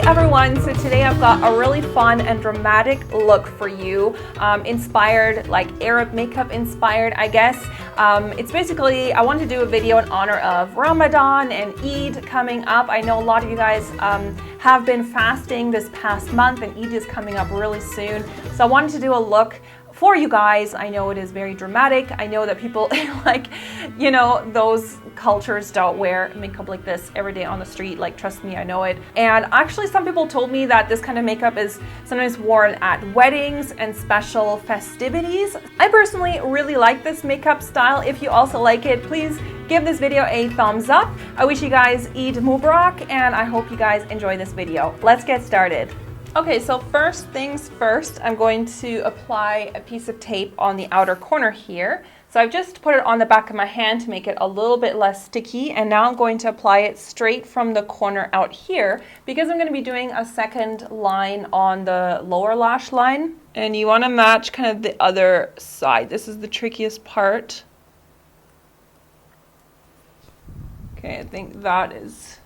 everyone, so today I've got a really fun and dramatic look for you, inspired, like Arab makeup inspired, I guess. It's basically, I want to do a video in honor of Ramadan and Eid coming up. I know a lot of you guys have been fasting this past month, and Eid is coming up really soon. So I wanted to do a look for you guys. I know it is very dramatic. I know that people like, you know, those cultures don't wear makeup like this every day on the street. Like, trust me, I know it. And actually some people told me that this kind of makeup is sometimes worn at weddings and special festivities. I personally really like this makeup style. If you also like it, please give this video a thumbs up. I wish you guys Eid Mubarak, and I hope you guys enjoy this video. Let's get started. Okay, so first things first, I'm going to apply a piece of tape on the outer corner here. So I've just put it on the back of my hand to make it a little bit less sticky, and now I'm going to apply it straight from the corner out here because I'm going to be doing a second line on the lower lash line. And you want to match kind of the other side. This is the trickiest part. Okay, I think that is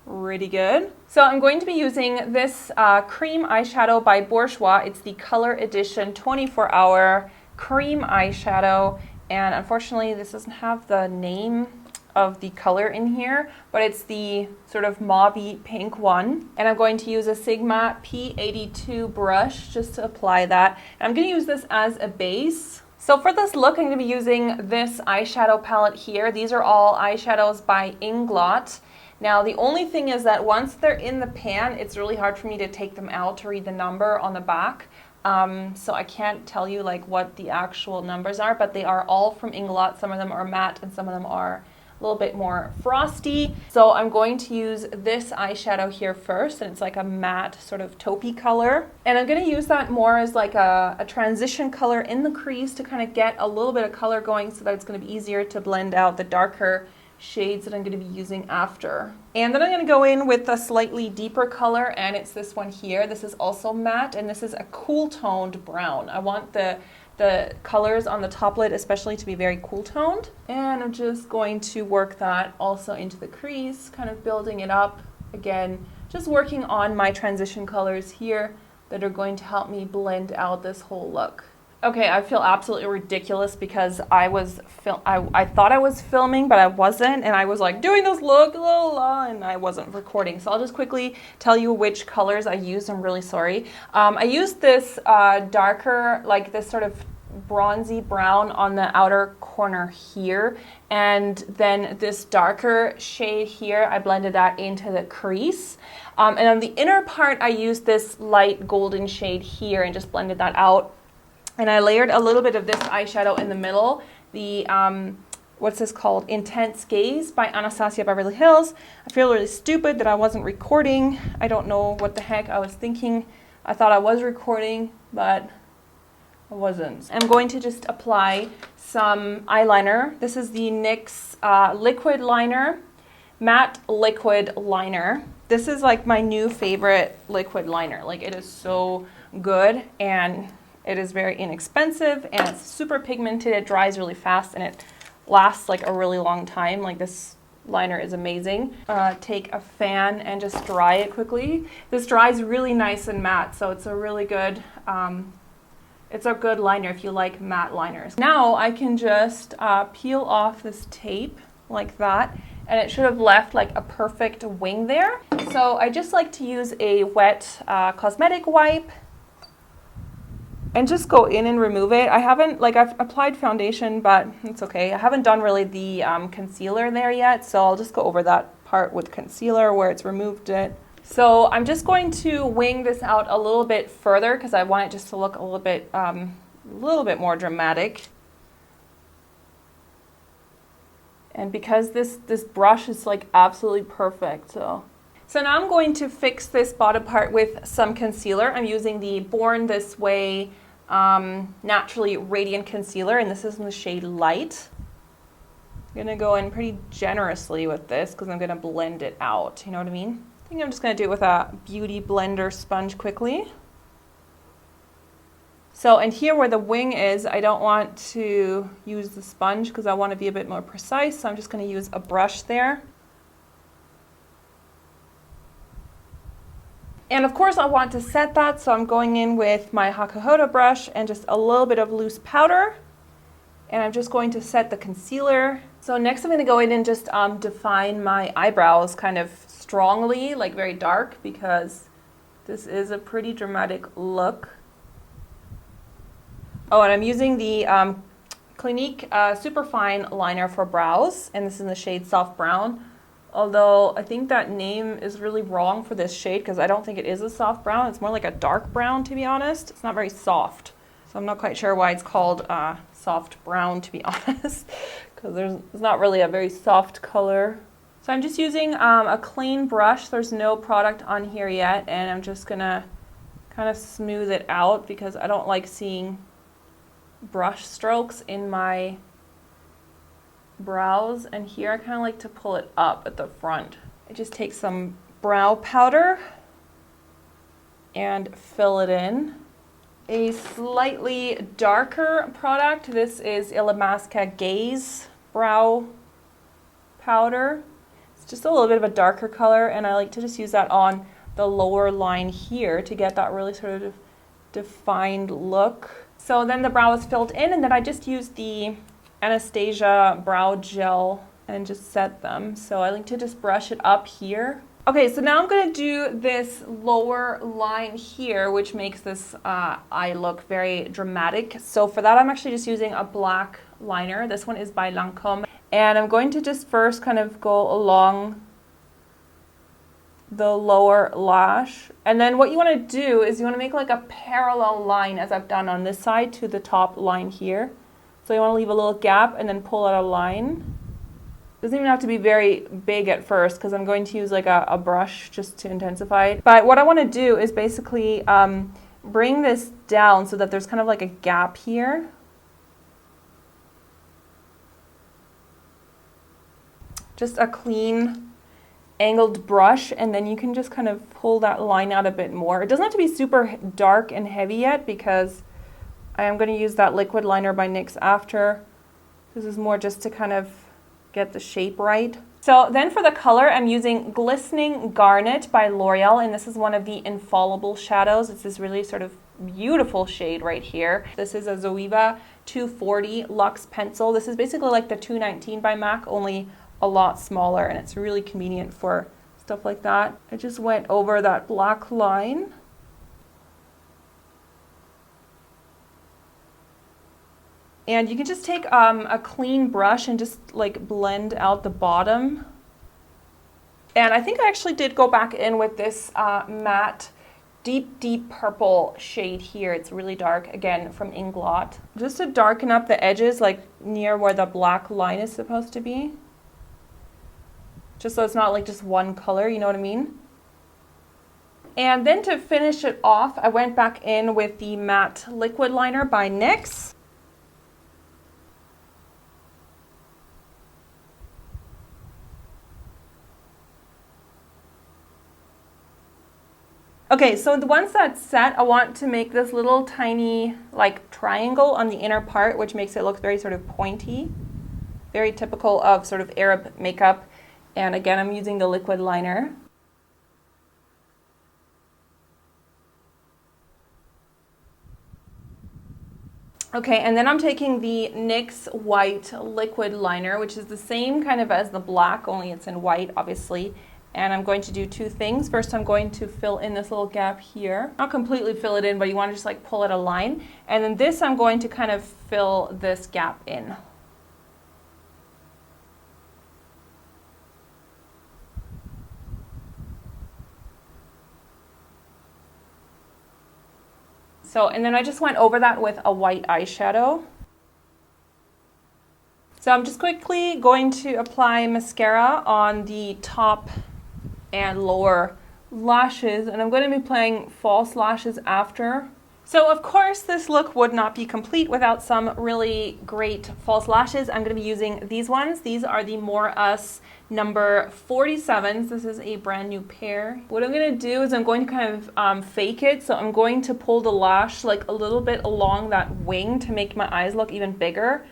really good. So I'm going to be using this cream eyeshadow by Bourjois. It's the Color Edition 24-hour cream eyeshadow, and unfortunately this doesn't have the name of the color in here, but it's the sort of mauvey pink one. And I'm going to use a Sigma P82 brush just to apply that. And I'm going to use this as a base. So for this look, I'm going to be using this eyeshadow palette here. These are all eyeshadows by Inglot. Now, the only thing is that once they're in the pan, it's really hard for me to take them out to read the number on the back. So I can't tell you like what the actual numbers are, but they are all from Inglot. Some of them are matte and some of them are a little bit more frosty. So I'm going to use this eyeshadow here first, and it's like a matte sort of taupey color. And I'm going to use that more as like a transition color in the crease to kind of get a little bit of color going so that it's going to be easier to blend out the darker shades that I'm going to be using after. And then I'm going to go in with a slightly deeper color, and it's this one here. This is also matte, and this is a cool toned brown. I want the colors on the top lid especially to be very cool toned. And I'm just going to work that also into the crease, kind of building it up. Again, just working on my transition colors here that are going to help me blend out this whole look. Okay, I feel absolutely ridiculous because I thought I was filming, but I wasn't, and I was like doing this look, and I wasn't recording. So I'll just quickly tell you which colors I used. I'm really sorry. I used this darker, like this sort of bronzy brown on the outer corner here, and then this darker shade here, I blended that into the crease. And on the inner part, I used this light golden shade here and just blended that out. And I layered a little bit of this eyeshadow in the middle, the, what's this called? Intense Gaze by Anastasia Beverly Hills. I feel really stupid that I wasn't recording. I don't know what the heck I was thinking. I thought I was recording, but I wasn't. I'm going to just apply some eyeliner. This is the NYX liquid liner, matte liquid liner. This is like my new favorite liquid liner. Like, it is so good, and it is very inexpensive, and it's super pigmented. It dries really fast, and it lasts like a really long time. Like, this liner is amazing. Take a fan and just dry it quickly. This dries really nice and matte, so it's a really good, it's a good liner if you like matte liners. Now I can just peel off this tape like that, and it should have left like a perfect wing there. So I just like to use a wet cosmetic wipe and just go in and remove it. I've applied foundation, but it's okay. I haven't done really the concealer there yet, so I'll just go over that part with concealer where it's removed it. So I'm just going to wing this out a little bit further because I want it just to look a little bit more dramatic. And because this brush is like absolutely perfect, so now I'm going to fix this bottom part with some concealer. I'm using the Born This Way Naturally Radiant Concealer, and this is in the shade Light. I'm going to go in pretty generously with this because I'm going to blend it out, you know what I mean? I think I'm just going to do it with a Beauty Blender sponge quickly. So, and here where the wing is, I don't want to use the sponge because I want to be a bit more precise, so I'm just going to use a brush there. And of course I want to set that, so I'm going in with my Hakuhodo brush and just a little bit of loose powder. And I'm just going to set the concealer. So next I'm going to go in and just define my eyebrows kind of strongly, like very dark, because this is a pretty dramatic look. Oh, and I'm using the Clinique superfine liner for brows, and this is in the shade Soft Brown. Although I think that name is really wrong for this shade because I don't think it is a soft brown. It's more like a dark brown, to be honest. It's not very soft. So I'm not quite sure why it's called soft brown, to be honest, because it's not really a very soft color. So I'm just using a clean brush. There's no product on here yet, and I'm just gonna kind of smooth it out because I don't like seeing brush strokes in my brows, and here I kind of like to pull it up at the front. I just take some brow powder and fill it in. A slightly darker product, this is Illamasqua Gaze brow powder. It's just a little bit of a darker color, and I like to just use that on the lower line here to get that really sort of defined look. So then the brow is filled in, and then I just use the Anastasia brow gel and just set them. So I like to just brush it up here. Okay, so now I'm going to do this lower line here, which makes this eye look very dramatic. So for that, I'm actually just using a black liner. This one is by Lancome. And I'm going to just first kind of go along the lower lash. And then what you want to do is you want to make like a parallel line, as I've done on this side, to the top line here. So you want to leave a little gap and then pull out a line. It doesn't even have to be very big at first because I'm going to use like a brush just to intensify it. But what I want to do is basically bring this down so that there's kind of like a gap here. Just a clean angled brush, and then you can just kind of pull that line out a bit more. It doesn't have to be super dark and heavy yet because I am going to use that liquid liner by NYX after. This is more just to kind of get the shape right. So then for the color, I'm using Glistening Garnet by L'Oreal, and this is one of the infallible shadows. It's this really sort of beautiful shade right here. This is a Zoeva 240 Luxe Pencil. This is basically like the 219 by MAC, only a lot smaller, and it's really convenient for stuff like that. I just went over that black line. And you can just take a clean brush and just like blend out the bottom. And I think I actually did go back in with this matte deep purple shade here. It's really dark, again, from Inglot. Just to darken up the edges, like near where the black line is supposed to be. Just so it's not like just one color, you know what I mean? And then to finish it off, I went back in with the matte liquid liner by NYX. Okay, so once that's set, I want to make this little tiny like triangle on the inner part, which makes it look very sort of pointy, very typical of sort of Arab makeup. And again, I'm using the liquid liner. Okay, and then I'm taking the NYX white liquid liner, which is the same kind of as the black, only it's in white, obviously. And I'm going to do two things. First, I'm going to fill in this little gap here. Not completely fill it in, but you want to just like pull it a line. And then this, I'm going to kind of fill this gap in. So, and then I just went over that with a white eyeshadow. So I'm just quickly going to apply mascara on the top and lower lashes, and I'm going to be applying false lashes after. So of course this look would not be complete without some really great false lashes. I'm going to be using these ones. These are the More Us number 47s. This is a brand new pair. What I'm going to do is I'm going to kind of fake it. So I'm going to pull the lash like a little bit along that wing to make my eyes look even bigger.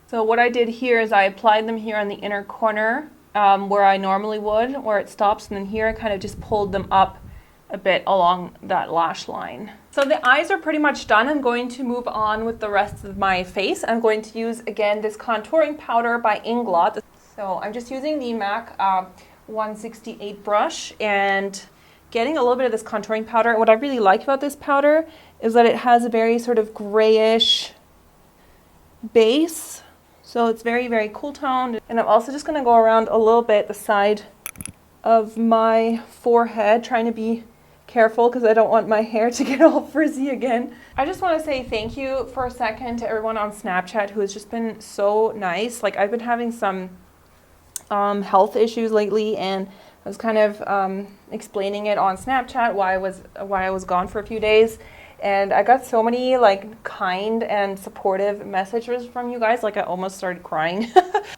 So what I did here is I applied them here on the inner corner where I normally would, where it stops, and then here I kind of just pulled them up a bit along that lash line. So the eyes are pretty much done. I'm going to move on with the rest of my face. I'm going to use, again, this contouring powder by Inglot. So I'm just using the MAC 168 brush and getting a little bit of this contouring powder. And what I really like about this powder is that it has a very sort of grayish base. So it's very, very cool toned. And I'm also just going to go around a little bit the side of my forehead, trying to be careful because I don't want my hair to get all frizzy again. I just want to say thank you for a second to everyone on Snapchat who has just been so nice. Like, I've been having some health issues lately, and I was kind of explaining it on Snapchat why I was gone for a few days, and I got so many like kind and supportive messages from you guys. Like, I almost started crying.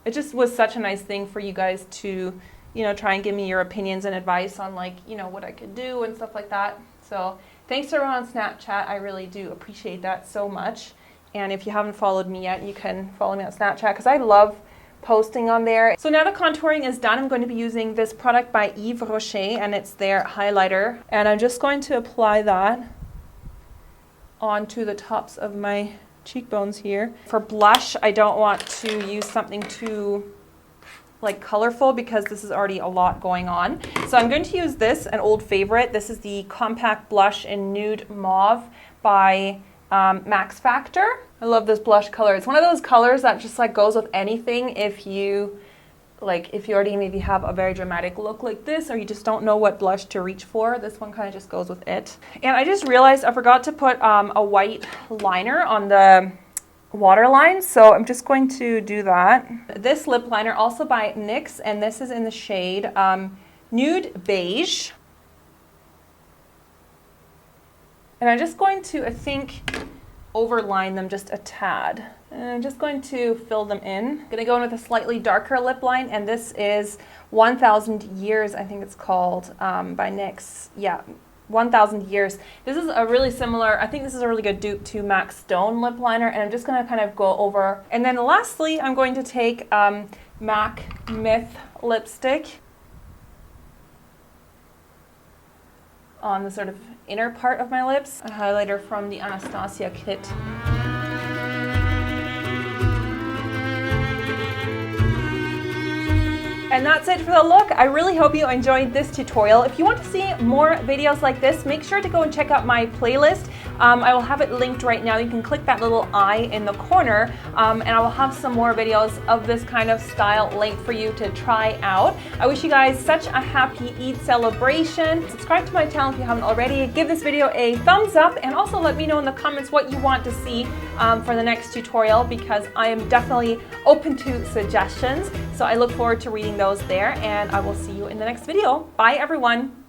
It just was such a nice thing for you guys to, you know, try and give me your opinions and advice on, like, you know, what I could do and stuff like that. So thanks to everyone on Snapchat. I really do appreciate that so much. And if you haven't followed me yet, you can follow me on Snapchat because I love posting on there. So now the contouring is done. I'm going to be using this product by Yves Rocher, and it's their highlighter. And I'm just going to apply that onto the tops of my cheekbones here. For blush, I don't want to use something too like colorful because this is already a lot going on. So I'm going to use this, an old favorite. This is the Compact Blush in Nude Mauve by Max Factor. I love this blush color. It's one of those colors that just like goes with anything. If you already maybe have a very dramatic look like this, or you just don't know what blush to reach for, this one kind of just goes with it. And I just realized I forgot to put a white liner on the waterline, so I'm just going to do that. This lip liner also by NYX, and this is in the shade Nude Beige. And I'm just going to, I think, overline them just a tad. And I'm just going to fill them in. I'm going to go in with a slightly darker lip line, and this is 1000 Years, I think it's called, by NYX. Yeah, 1000 Years. This is a really similar, I think this is a really good dupe to MAC Stone lip liner, and I'm just going to kind of go over. And then lastly, I'm going to take MAC Myth lipstick on the sort of inner part of my lips. A highlighter from the Anastasia kit. And that's it for the look. I really hope you enjoyed this tutorial. If you want to see more videos like this, make sure to go and check out my playlist. I will have it linked right now. You can click that little eye in the corner, and I will have some more videos of this kind of style linked for you to try out. I wish you guys such a happy Eid celebration. Subscribe to my channel if you haven't already. Give this video a thumbs up, and also let me know in the comments what you want to see for the next tutorial, because I am definitely open to suggestions. So I look forward to reading those there, and I will see you in the next video. Bye everyone.